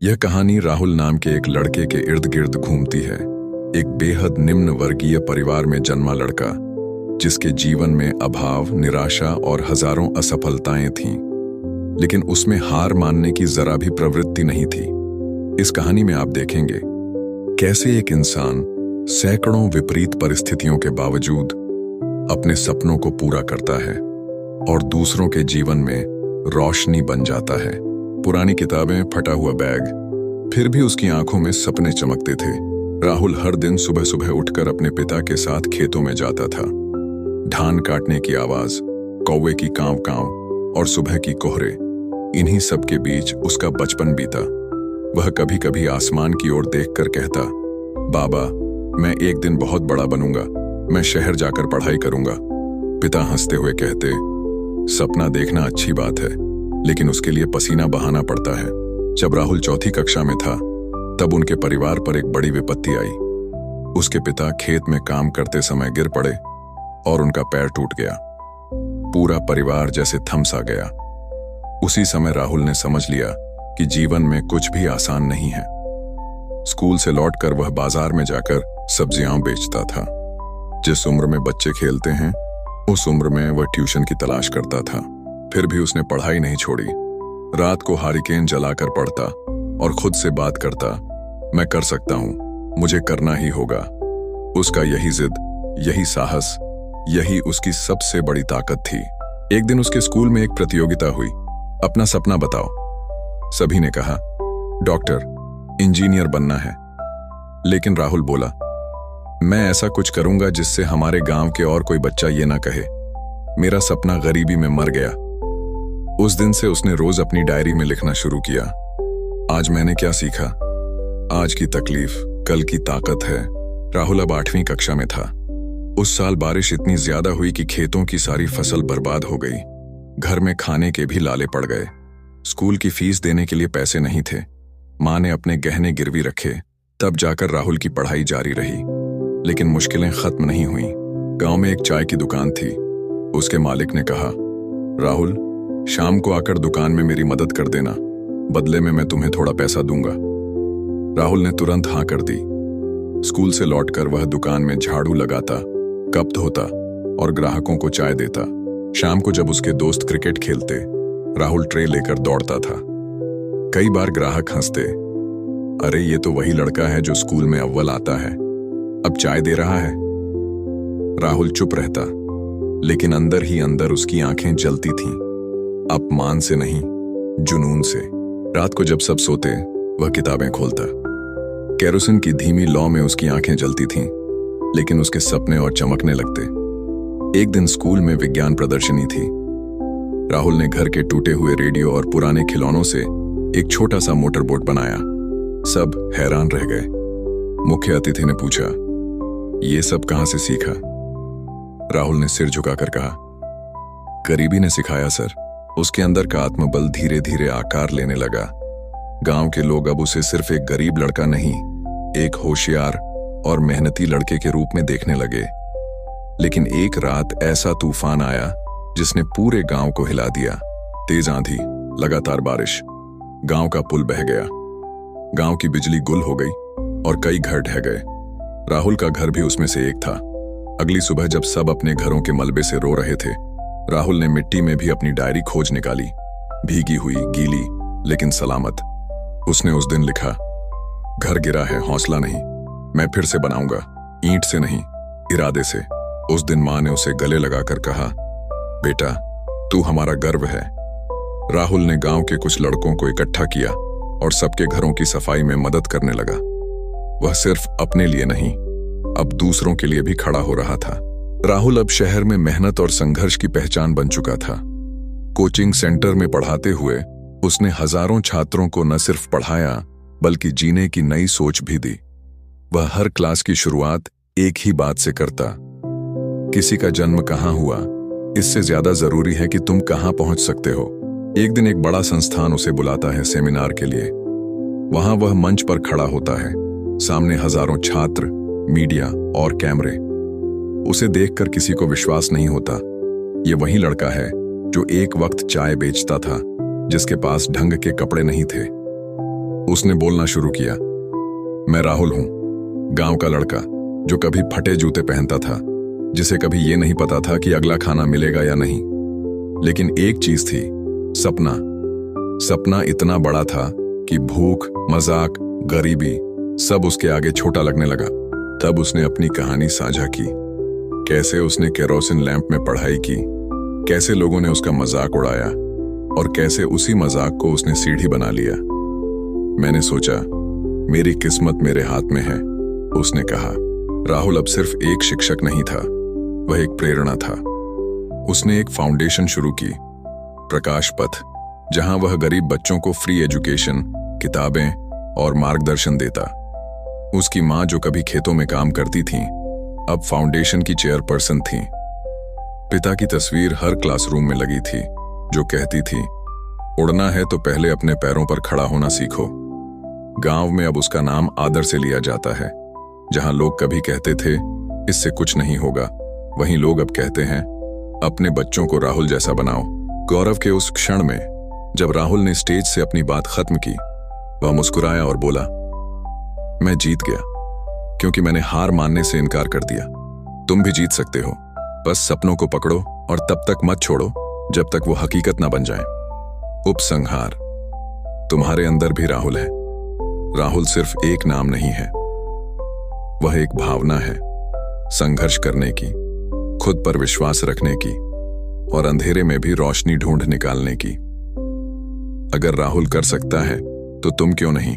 यह कहानी राहुल नाम के एक लड़के के इर्द गिर्द घूमती है। एक बेहद निम्न वर्गीय परिवार में जन्मा लड़का, जिसके जीवन में अभाव, निराशा और हजारों असफलताएं थीं, लेकिन उसमें हार मानने की जरा भी प्रवृत्ति नहीं थी। इस कहानी में आप देखेंगे कैसे एक इंसान सैकड़ों विपरीत परिस्थितियों के बावजूद अपने सपनों को पूरा करता है और दूसरों के जीवन में रोशनी बन जाता है। पुरानी किताबें, फटा हुआ बैग, फिर भी उसकी आंखों में सपने चमकते थे। राहुल हर दिन सुबह सुबह उठकर अपने पिता के साथ खेतों में जाता था। धान काटने की आवाज, कौवे की कांव कांव और सुबह की कोहरे, इन्हीं सब के बीच उसका बचपन बीता। वह कभी कभी आसमान की ओर देखकर कहता, बाबा, मैं एक दिन बहुत बड़ा बनूंगा, मैं शहर जाकर पढ़ाई करूंगा। पिता हंसते हुए कहते, सपना देखना अच्छी बात है, लेकिन उसके लिए पसीना बहाना पड़ता है। जब राहुल चौथी कक्षा में था, तब उनके परिवार पर एक बड़ी विपत्ति आई। उसके पिता खेत में काम करते समय गिर पड़े और उनका पैर टूट गया। पूरा परिवार जैसे थम सा गया। उसी समय राहुल ने समझ लिया कि जीवन में कुछ भी आसान नहीं है। स्कूल से लौटकर वह बाजार में जाकर सब्जियां बेचता था। जिस उम्र में बच्चे खेलते हैं, उस उम्र में वह ट्यूशन की तलाश करता था। फिर भी उसने पढ़ाई नहीं छोड़ी। रात को हारिकेन जलाकर पढ़ता और खुद से बात करता, मैं कर सकता हूं, मुझे करना ही होगा। उसका यही जिद, यही साहस, यही उसकी सबसे बड़ी ताकत थी। एक दिन उसके स्कूल में एक प्रतियोगिता हुई। अपना सपना बताओ। सभी ने कहा, डॉक्टर, इंजीनियर बनना है। लेकिन राहुल बोला, मैं ऐसा कुछ करूंगा जिससे हमारे गांव के और कोई बच्चा ये ना कहे, मेरा सपना गरीबी में मर गया। उस दिन से उसने रोज अपनी डायरी में लिखना शुरू किया, आज मैंने क्या सीखा, आज की तकलीफ कल की ताकत है। राहुल अब 8वीं कक्षा में था। उस साल बारिश इतनी ज्यादा हुई कि खेतों की सारी फसल बर्बाद हो गई। घर में खाने के भी लाले पड़ गए। स्कूल की फीस देने के लिए पैसे नहीं थे। माँ ने अपने गहने गिरवी रखे, तब जाकर राहुल की पढ़ाई जारी रही। लेकिन मुश्किलें खत्म नहीं हुई। गांव में एक चाय की दुकान थी। उसके मालिक ने कहा, राहुल, शाम को आकर दुकान में मेरी मदद कर देना, बदले में मैं तुम्हें थोड़ा पैसा दूंगा। राहुल ने तुरंत हाँ कर दी। स्कूल से लौटकर वह दुकान में झाड़ू लगाता, कप धोता और ग्राहकों को चाय देता। शाम को जब उसके दोस्त क्रिकेट खेलते, राहुल ट्रे लेकर दौड़ता था। कई बार ग्राहक हंसते, अरे ये तो वही लड़का है जो स्कूल में अव्वल आता है, अब चाय दे रहा है। राहुल चुप रहता, लेकिन अंदर ही अंदर उसकी आंखें जलती थीं। अपमान से नहीं, जुनून से। रात को जब सब सोते, वह किताबें खोलता। केरोसिन की धीमी लौ में उसकी आंखें जलती थीं, लेकिन उसके सपने और चमकने लगते। एक दिन स्कूल में विज्ञान प्रदर्शनी थी। राहुल ने घर के टूटे हुए रेडियो और पुराने खिलौनों से एक छोटा सा मोटर बोट बनाया। सब हैरान रह गए। मुख्य अतिथि ने पूछा, ये सब कहां से सीखा? राहुल ने सिर झुकाकर कहा, गरीबी ने सिखाया सर। उसके अंदर का आत्मबल धीरे धीरे आकार लेने लगा। गांव के लोग अब उसे सिर्फ एक गरीब लड़का नहीं, एक होशियार और मेहनती लड़के के रूप में देखने लगे। लेकिन एक रात ऐसा तूफान आया जिसने पूरे गांव को हिला दिया। तेज आंधी, लगातार बारिश, गांव का पुल बह गया। गांव की बिजली गुल हो गई और कई घर ढह गए। राहुल का घर भी उसमें से एक था। अगली सुबह जब सब अपने घरों के मलबे से रो रहे थे, राहुल ने मिट्टी में भी अपनी डायरी खोज निकाली। भीगी हुई, गीली, लेकिन सलामत। उसने उस दिन लिखा, घर गिरा है, हौसला नहीं, मैं फिर से बनाऊंगा, ईंट से नहीं, इरादे से। उस दिन माँ ने उसे गले लगाकर कहा, बेटा, तू हमारा गर्व है। राहुल ने गांव के कुछ लड़कों को इकट्ठा किया और सबके घरों की सफाई में मदद करने लगा। वह सिर्फ अपने लिए नहीं, अब दूसरों के लिए भी खड़ा हो रहा था। राहुल अब शहर में मेहनत और संघर्ष की पहचान बन चुका था। कोचिंग सेंटर में पढ़ाते हुए उसने हजारों छात्रों को न सिर्फ पढ़ाया, बल्कि जीने की नई सोच भी दी। वह हर क्लास की शुरुआत एक ही बात से करता, किसी का जन्म कहाँ हुआ, इससे ज्यादा जरूरी है कि तुम कहाँ पहुंच सकते हो। एक दिन एक बड़ा संस्थान उसे बुलाता है सेमिनार के लिए। वहां वह मंच पर खड़ा होता है, सामने हजारों छात्र, मीडिया और कैमरे। उसे देखकर किसी को विश्वास नहीं होता। ये वही लड़का है जो एक वक्त चाय बेचता था, जिसके पास ढंग के कपड़े नहीं थे। उसने बोलना शुरू किया। मैं राहुल हूं, गांव का लड़का जो कभी फटे जूते पहनता था, जिसे कभी ये नहीं पता था कि अगला खाना मिलेगा या नहीं। लेकिन एक चीज थी, सपना। सपना इतना बड़ा था कि भूख, मजाक, गरीबी सब उसके आगे छोटा लगने लगा। तब उसने अपनी कहानी साझा की। कैसे उसने केरोसिन लैंप में पढ़ाई की, कैसे लोगों ने उसका मजाक उड़ाया और कैसे उसी मजाक को उसने सीढ़ी बना लिया। मैंने सोचा, मेरी किस्मत मेरे हाथ में है, उसने कहा। राहुल अब सिर्फ एक शिक्षक नहीं था, वह एक प्रेरणा था। उसने एक फाउंडेशन शुरू की, प्रकाश पथ, जहां वह गरीब बच्चों को फ्री एजुकेशन, किताबें और मार्गदर्शन देता। उसकी मां, जो कभी खेतों में काम करती थीं, अब फाउंडेशन की चेयरपर्सन थीं। पिता की तस्वीर हर क्लासरूम में लगी थी, जो कहती थी, उड़ना है तो पहले अपने पैरों पर खड़ा होना सीखो। गांव में अब उसका नाम आदर से लिया जाता है। जहां लोग कभी कहते थे इससे कुछ नहीं होगा, वहीं लोग अब कहते हैं अपने बच्चों को राहुल जैसा बनाओ। गौरव के उस क्षण में जब राहुल ने स्टेज से अपनी बात खत्म की, वह मुस्कुराया और बोला, मैं जीत गया, क्योंकि मैंने हार मानने से इनकार कर दिया। तुम भी जीत सकते हो, बस सपनों को पकड़ो और तब तक मत छोड़ो जब तक वो हकीकत ना बन जाए। उपसंहार, तुम्हारे अंदर भी राहुल है। राहुल सिर्फ एक नाम नहीं है, वह एक भावना है, संघर्ष करने की, खुद पर विश्वास रखने की और अंधेरे में भी रोशनी ढूंढ निकालने की। अगर राहुल कर सकता है तो तुम क्यों नहीं?